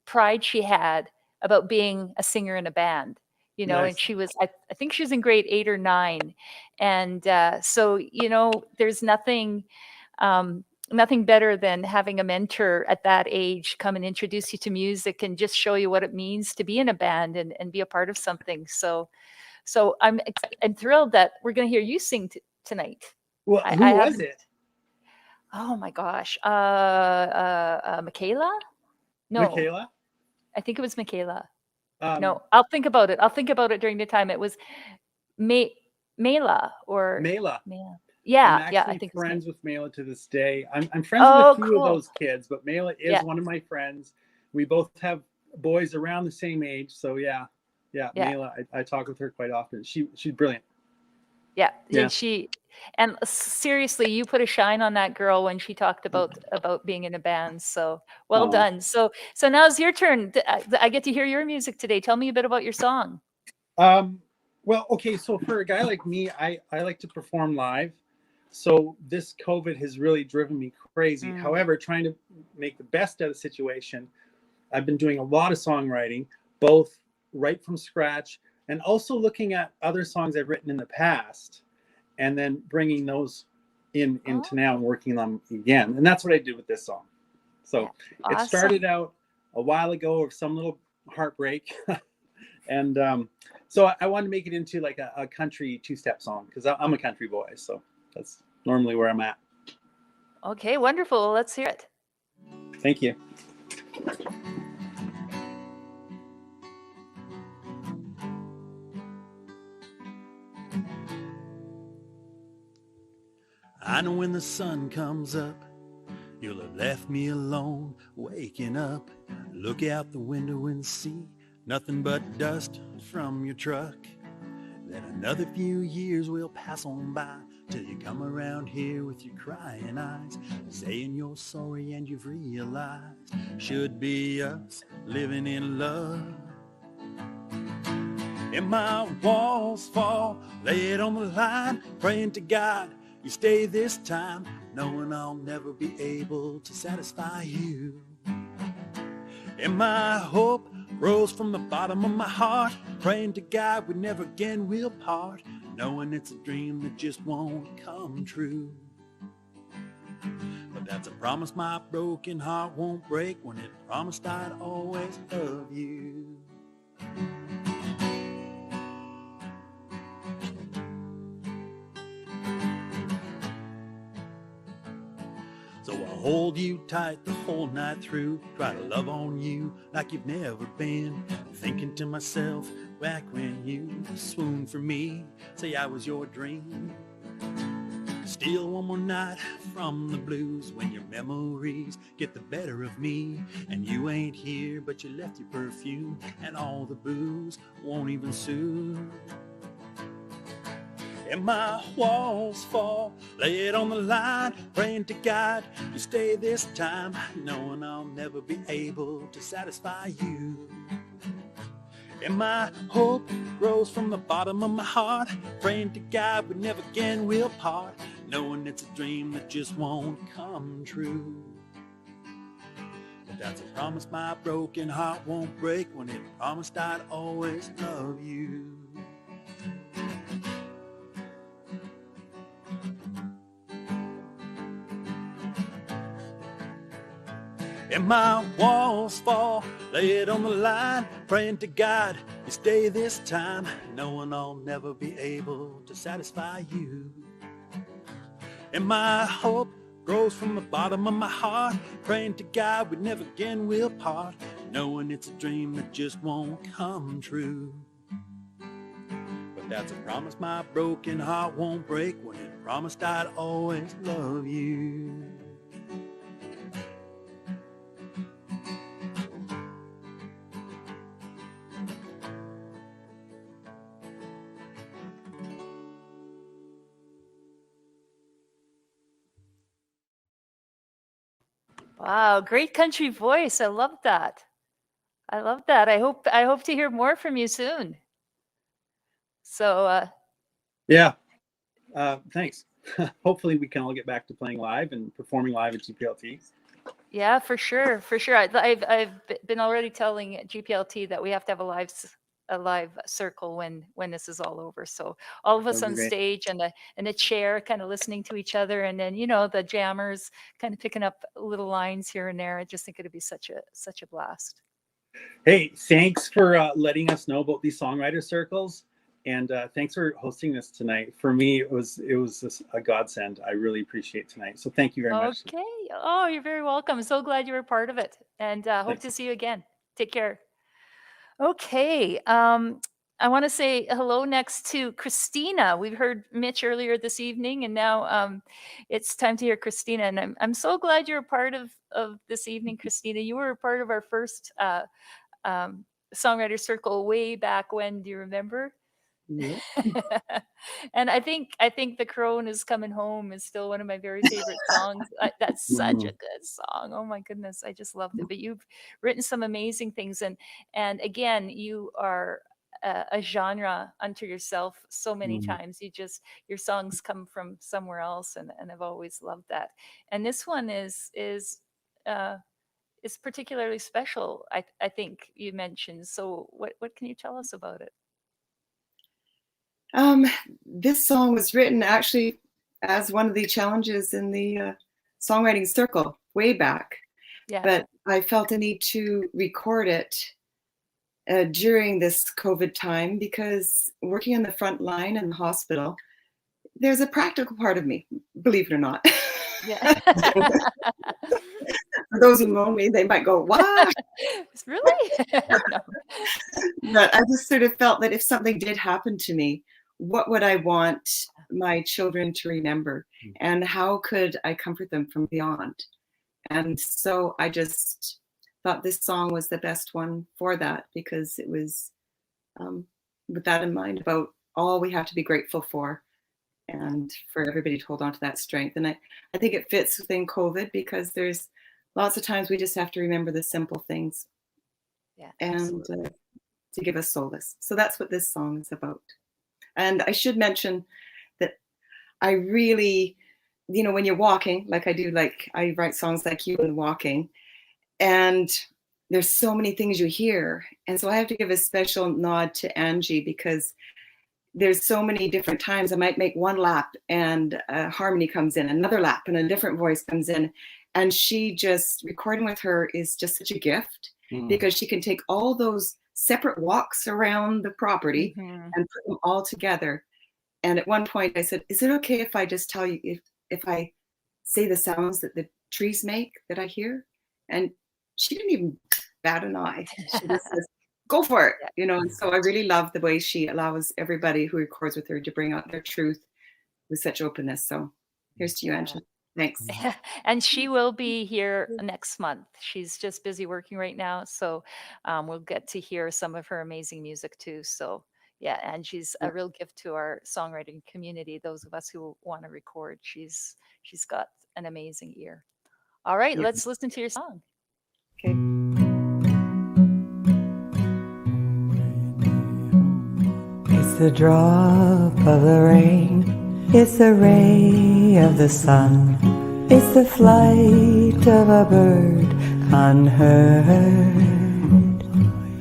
pride she had about being a singer in a band. You know, Nice. and she was, I think she was in grade 8 or 9. And so, you know, there's nothing better than having a mentor at that age come and introduce you to music and just show you what it means to be in a band and be a part of something. So I'm thrilled that we're going to hear you sing tonight. Well, I who was haven't- it? Oh my gosh. Michaela? No, Michaela? I think it was Michaela. Um, No, I'll think about it. I'll think about it during the time. It was Mela or Mela. Mela. I'm Yeah, actually yeah, I think it's friends with Mela to this day. I'm friends Oh, with a few cool. of those kids, but Mela is Yeah. one of my friends. We both have boys around the same age, so yeah. Yeah. Mela, I talk with her quite often. She's brilliant. Yeah, Yeah. and seriously, you put a shine on that girl when she talked about being in a band. So well Aw. done. So now it's your turn. I get to hear your music today. Tell me a bit about your song. Well, okay, so for a guy like me, I like to perform live. So this COVID has really driven me crazy. However, trying to make the best out of the situation, I've been doing a lot of songwriting, both right from scratch and also looking at other songs I've written in the past and then bringing those into now and working on them again. And that's what I did with this song. So Yeah, it started out a while ago of some little heartbreak. And so I wanted to make it into like a country two-step song because I'm a country boy. So that's normally where I'm at. Okay, wonderful. Let's hear it. Thank you. I know when the sun comes up, you'll have left me alone, waking up. Look out the window and see nothing but dust from your truck. Then another few years will pass on by till you come around here with your crying eyes, saying you're sorry and you've realized should be us living in love. And my walls fall, lay it on the line, praying to God you stay this time, knowing I'll never be able to satisfy you. And my hope rose from the bottom of my heart, praying to God we never again will part, knowing it's a dream that just won't come true. But that's a promise my broken heart won't break, when it promised I'd always love you. So I'll hold you tight the whole night through, try to love on you like you've never been, thinking to myself back when you swooned for me, say I was your dream. Steal one more night from the blues when your memories get the better of me, and you ain't here but you left your perfume and all the booze won't even soothe. And my walls fall, lay it on the line, praying to God you stay this time, knowing I'll never be able to satisfy you. And my hope rose from the bottom of my heart, praying to God we never again will part, knowing it's a dream that just won't come true. But that's a promise my broken heart won't break, when it promised I'd always love you. And my walls fall, lay it on the line, praying to God you stay this time, knowing I'll never be able to satisfy you. And my hope grows from the bottom of my heart, praying to God we never again will part, knowing it's a dream that just won't come true. But that's a promise my broken heart won't break, when it promised I'd always love you. Wow, great country voice. I love that. I love that. I hope to hear more from you soon. So Yeah. Thanks. Hopefully we can all get back to playing live and performing live at GPLT. yeah, for sure, for sure. I've been already telling GPLT that we have to have a live circle when this is all over. So all of us That'd on be great. stage and a chair, kind of listening to each other, and then the jammers kind of picking up little lines here and there. I just think it'd be such a blast. Hey, thanks for letting us know about these songwriter circles, and thanks for hosting this tonight. For me, it was just a godsend. I really appreciate tonight. So thank you very much. Okay. Oh, you're very welcome. So glad you were part of it, and hope to see you again. Take care. Okay. I want to say hello next to Christina. We've heard Mitch earlier this evening, and now it's time to hear Christina. And I'm so glad you're a part of this evening, Christina. You were a part of our first songwriter circle way back when. Do you remember? Yeah. And I think The Crone Is Coming Home is still one of my very favorite songs. That's such a good song. Oh my goodness, I just loved it. But you've written some amazing things, and again, you are a genre unto yourself. So many times, your songs come from somewhere else, and I've always loved that. And this one is particularly special. I think you mentioned. So what can you tell us about it? This song was written actually as one of the challenges in the songwriting circle way back. Yeah. But I felt a need to record it during this COVID time, because working on the front line in the hospital, there's a practical part of me, believe it or not. Yeah. For those who know me, they might go, "What?" Really? No. But I just sort of felt that if something did happen to me, what would I want my children to remember, and how could I comfort them from beyond? And so I just thought this song was the best one for that, because it was with that in mind, about all we have to be grateful for, and for everybody to hold on to that strength. And I think it fits within COVID, because there's lots of times we just have to remember the simple things, Yeah, and absolutely. to give us solace. So that's what this song is about. And I should mention that I really, when you're walking, like I do, like I write songs like you when walking, and there's so many things you hear. And so I have to give a special nod to Angie, because there's so many different times I might make one lap and a harmony comes in, another lap and a different voice comes in. And she just, recording with her is just such a gift, because she can take all those separate walks around the property Mhm. and put them all together. And at one point I said, is it okay if I just tell you, if I say the sounds that the trees make that I hear? And she didn't even bat an eye. She just says, go for it, And so I really love the way she allows everybody who records with her to bring out their truth with such openness. So here's to you, Yeah. Angela. Thanks. And she will be here next month. She's just busy working right now, so we'll get to hear some of her amazing music too. So yeah, and she's a real gift to our songwriting community. Those of us who want to record, she's got an amazing ear. All right, Yeah. let's listen to your song. Okay. It's the drop of the rain, it's the ray of the sun, it's the flight of a bird unheard,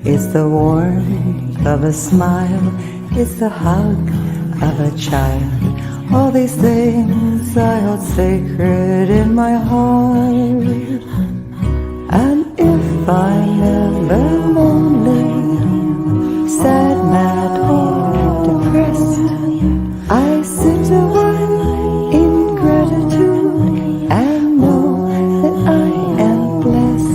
it's the warmth of a smile, it's the hug of a child. All these things I hold sacred in my heart. And if I'm ever lonely, sad, mad, or depressed, I sit a while in gratitude and know that I am blessed.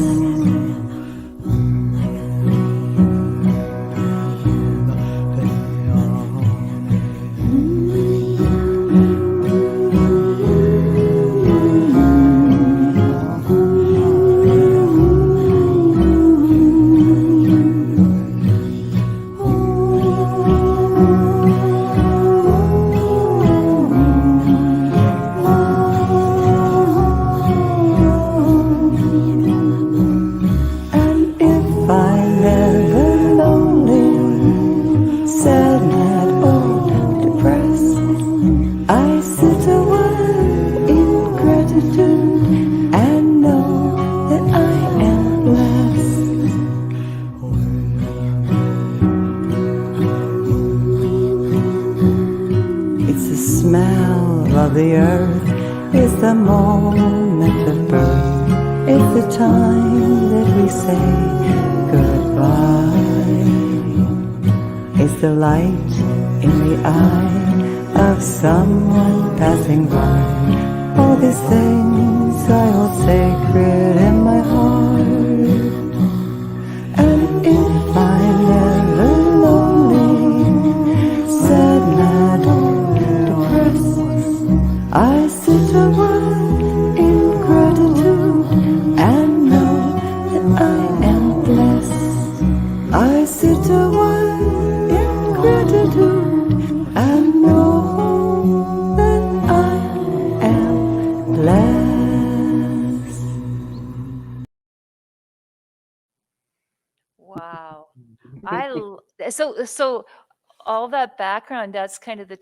The earth is the moment of birth, it's the time that we say goodbye, it's the light in the eye of someone passing by. All these things I hold sacred in my heart. And if I'm ever lonely, sad, mad, or depressed, I sit a while in gratitude and know that I am blessed. I sit a while in gratitude and know that I am blessed. Wow. So all that background, that's kind of the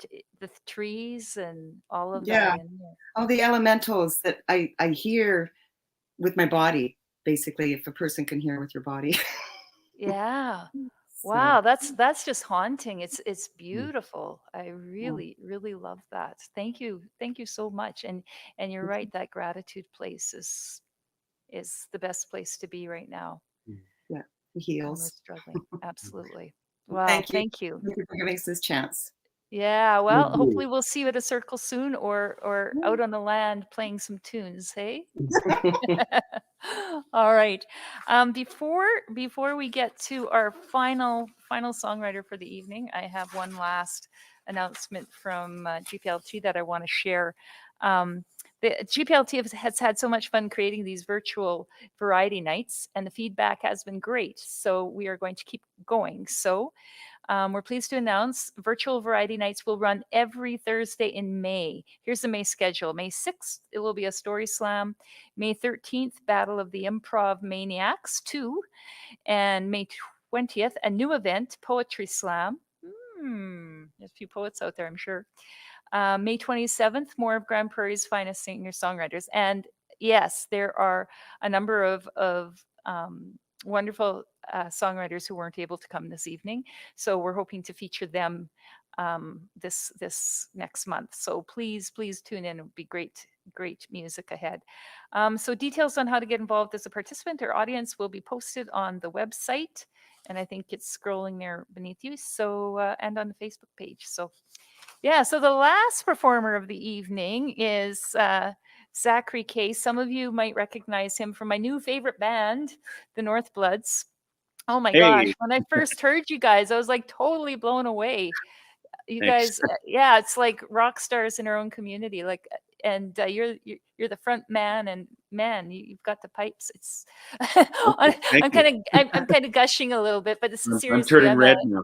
trees and all of that Yeah. in there. All the elementals that I hear with my body, basically, if a person can hear with your body. Yeah. So, Wow, that's just haunting. It's beautiful. I really love that. Thank you. Thank you so much. And you're right, that gratitude place is the best place to be right now. yeah, it And we're heals. struggling. Absolutely. Wow, Thank you. thank you. Thank you for giving us this chance. Yeah, well, Thank hopefully you. we'll see you at a circle soon or out on the land playing some tunes, hey? All right. Before we get to our final songwriter for the evening, I have one last announcement from GPLT that I want to share. The GPLT has had so much fun creating these virtual variety nights, and the feedback has been great. So we are going to keep going. So we're pleased to announce virtual variety nights will run every Thursday in May. Here's the May schedule. May 6th, it will be a story slam. May 13th, Battle of the Improv Maniacs 2. And May 20th, a new event, Poetry Slam. There's a few poets out there, I'm sure. May 27th, more of Grande Prairie's finest singer-songwriters. And yes, there are a number of wonderful songwriters who weren't able to come this evening. So we're hoping to feature them this next month. So please tune in. It would be great music ahead. So details on how to get involved as a participant or audience will be posted on the website. And I think it's scrolling there beneath you. So, and on the Facebook page. So yeah, so the last performer of the evening is Zachary K. Some of you might recognize him from my new favorite band, the Northbloods. Oh my gosh, when I first heard you guys, I was like totally blown away. You Thanks. guys, yeah, it's like rock stars in our own community. Like, and you're the front man, and man, you've got the pipes. It's I'm kind of gushing a little bit, but it's seriously, I'm turning red now.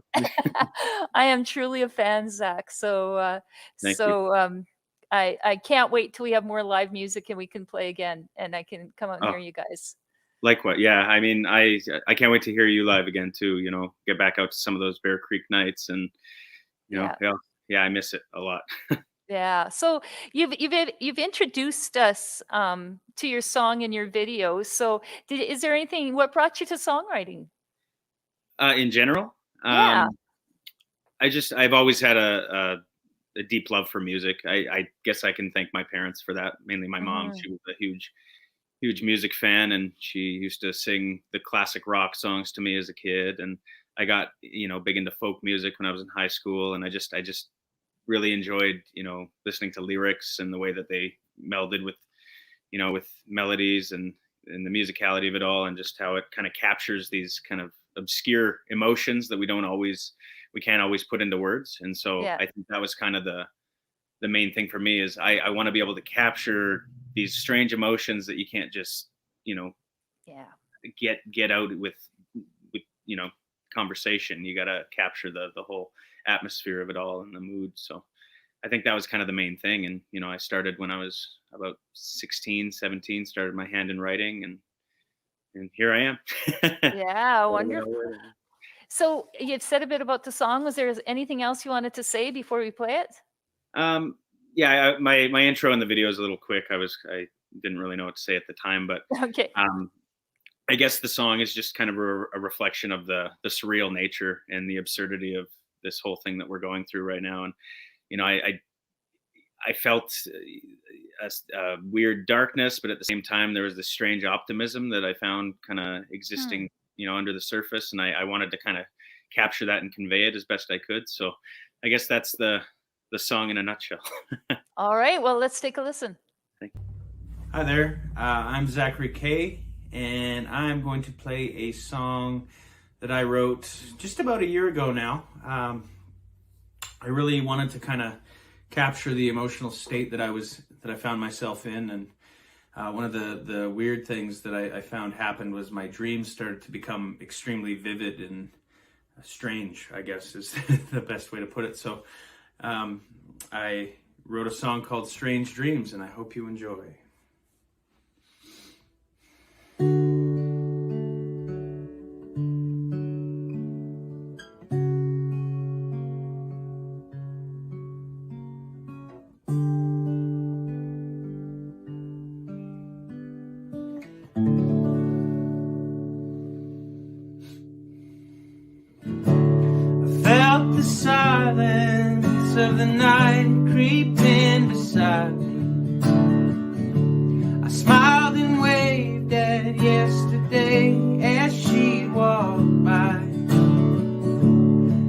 I am truly a fan, Zach. So Thank you. I can't wait till we have more live music and we can play again, and I can come out and Oh. hear you guys. Likewise, yeah. I mean, I can't wait to hear you live again too. You know, get back out to some of those Bear Creek nights, and you know, yeah, I miss it a lot. Yeah. So you've introduced us to your song and your video. So is there anything? What brought you to songwriting? In general, Yeah. I've always had a deep love for music. I guess I can thank my parents for that. Mainly my mom. She was a huge music fan, and she used to sing the classic rock songs to me as a kid. And I got, you know, big into folk music when I was in high school, and I just really enjoyed, you know, listening to lyrics and the way that they melded with, you know, with melodies and the musicality of it all, and just how it kind of captures these kind of obscure emotions that we can't always put into words. And so I think that was kind of the main thing for me is I want to be able to capture these strange emotions that you can't just, you know, get out with, you know, conversation. You got to capture the whole atmosphere of it all and the mood. So I think that was kind of the main thing. And, you know, I started when I was about 16, 17, started my hand in writing, and here I am. Yeah, wonderful. So you've said a bit about the song. Was there anything else you wanted to say before we play it? Yeah, my intro in the video is a little quick. I didn't really know what to say at the time, but okay. I guess the song is just kind of a reflection of the surreal nature and the absurdity of this whole thing that we're going through right now. And, you know, I felt a weird darkness, but at the same time, there was this strange optimism that I found kind of existing, you know, under the surface. And I wanted to kind of capture that and convey it as best I could. So I guess that's the song in a nutshell. All right, well, let's take a listen. Hi there, I'm Zachary K, and I'm going to play a song that I wrote just about a year ago now. I really wanted to kind of capture the emotional state that I found myself in, and one of the weird things that I found happened was my dreams started to become extremely vivid and strange, I guess is the best way to put it. So I wrote a song called Strange Dreams, and I hope you enjoy. Felt the silence of the night creeping beside me. I smiled and waved at yesterday as she walked by.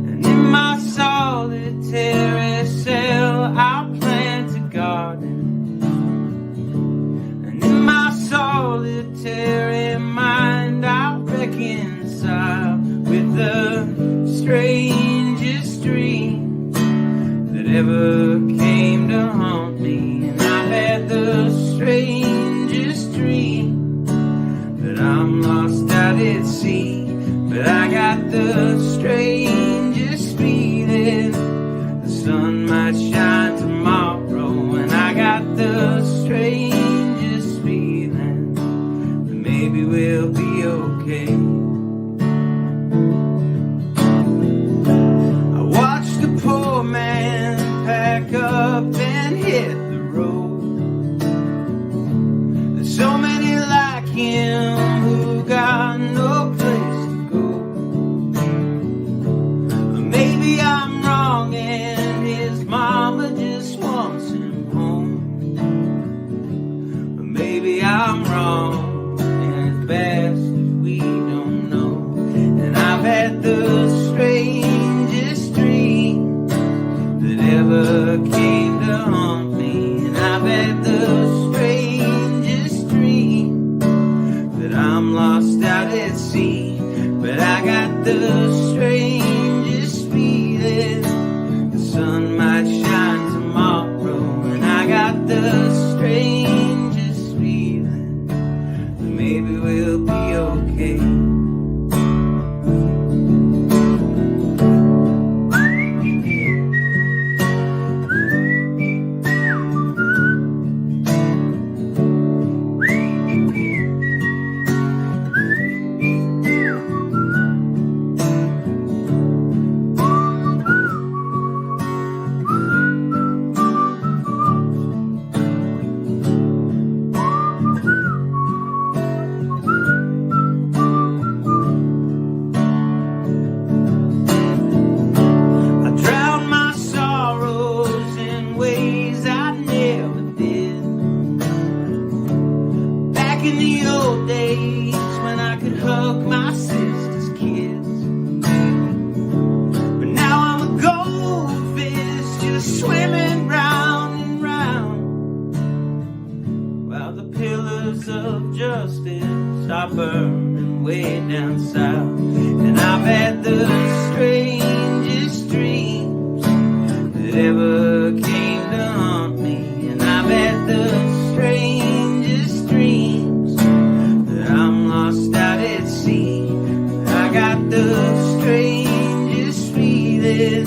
And in my solitary cell I plant a garden. And in my solitary mind I reconcile with the strangest dream ever came to haunt me. And I've had the strangest dream that I'm lost out at sea. But I got the strangest feeling the sun might shine tomorrow. And I got the strangest feeling that maybe we'll be okay. I watched a poor man pack up and hit the road. There's so many like him who got no place to go. Maybe I'm wrong and his mama just wants him home. But maybe I'm wrong and it's best if we don't know. And I've had the strangest dream that ever came to haunt me. And I've had the strangest dream that I'm lost out at sea. But I got the strangest feeling the sun might shine tomorrow. And I got the strangest feeling that maybe we'll be okay. I drowned my sorrows in ways I never did. Back in the old days when I could hug my sister's kids. But now I'm a goldfish just swimming round and round, while the pillars of justice are burning way down south. And I've had the strangest dreams that ever came to haunt me. And I've had the strangest dreams that I'm lost out at sea. But I got the strangest feeling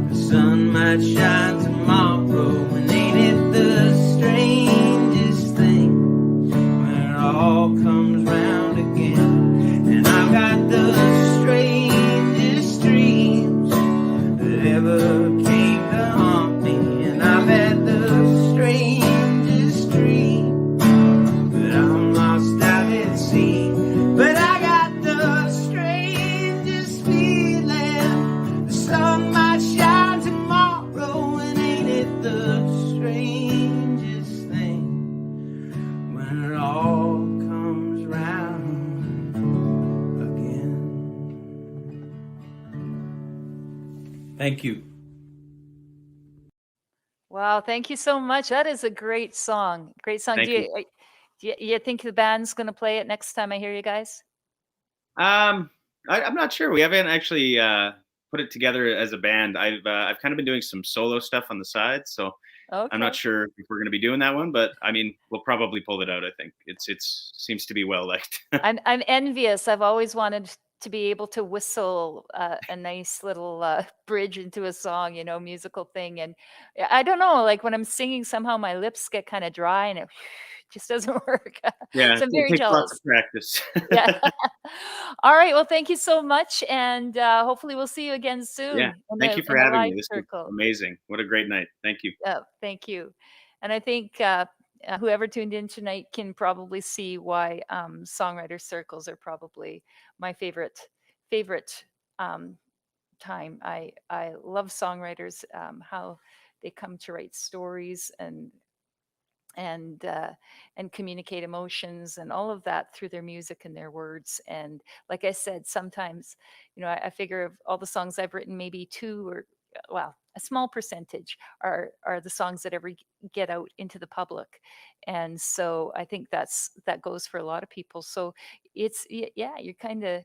the sun might shine tomorrow. And ain't it the strangest thing when it all comes round again? And I've got the strangest dreams that ever came to haunt me. And I've had the strangest dream that I'm lost out at sea. But I got the strangest feeling the sun might shine tomorrow. And ain't it the strangest thing when it all comes round again? Thank you. Wow, thank you so much. That is a great song. Great song. Thank Do you. you, you think the band's going to play it next time I hear you guys? I'm not sure. We haven't actually put it together as a band. I've kind of been doing some solo stuff on the side, so I'm not Okay. sure if we're going to be doing that one. But I mean, we'll probably pull it out. I think it's seems to be well liked. I'm envious. I've always wanted to be able to whistle a nice little bridge into a song, musical thing. And I don't know, like when I'm singing, somehow my lips get kind of dry and it just doesn't work. Yeah, So I'm it very takes lots of jealous. practice. Yeah. All right. Well, thank you so much, and hopefully we'll see you again Yeah, soon in thank you the for in the having me. live This was circle. amazing. What a great night. Thank you. Yeah, thank you. And I think whoever tuned in tonight can probably see why songwriter circles are probably my favorite um, time. I love songwriters, how they come to write stories and uh, and communicate emotions and all of that through their music and their words. And like I said, sometimes I figure of all the songs I've written, maybe two or well, a small percentage are the songs that ever get out into the public. And so I think that goes for a lot of people. So yeah, you're kind of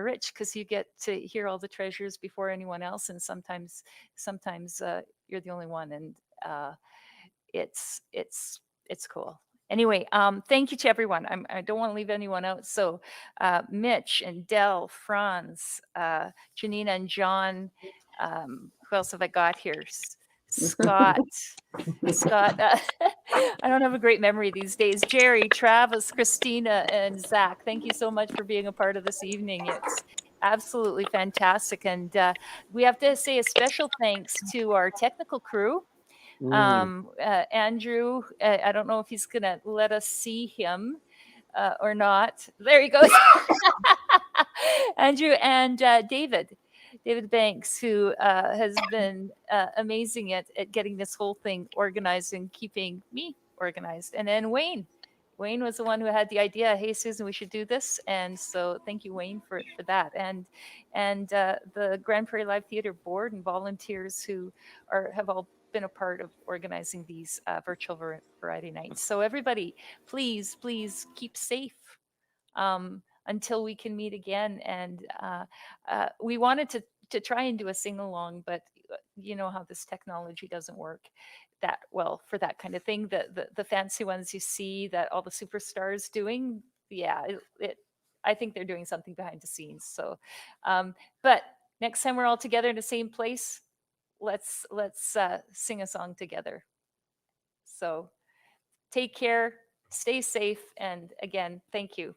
rich because you get to hear all the treasures before anyone else, and sometimes you're the only one, and it's cool. Anyway, thank you to everyone. I don't want to leave anyone out. So, Mitch and Dell, Franz, Janina and John. Who else have I got here? Scott. Scott. I don't have a great memory these days. Jerry, Travis, Christina, and Zach. Thank you so much for being a part of this evening. It's absolutely fantastic, and we have to say a special thanks to our technical crew. Andrew, I don't know if he's gonna let us see him or not. There he goes. Andrew and David Banks, who has been amazing at getting this whole thing organized and keeping me organized. And then Wayne was the one who had the idea. Hey, Susan, we should do this. And so thank you, Wayne, for that. And the Grande Prairie Live Theatre board and volunteers who have all been a part of organizing these virtual variety nights. So everybody, please keep safe until we can meet again. And we wanted to try and do a sing along, but you know how this technology doesn't work that well for that kind of thing. The fancy ones you see that all the superstars doing, yeah, I think they're doing something behind the scenes. So, but next time we're all together in the same place, let's sing a song together. So take care, stay safe, and again, thank you.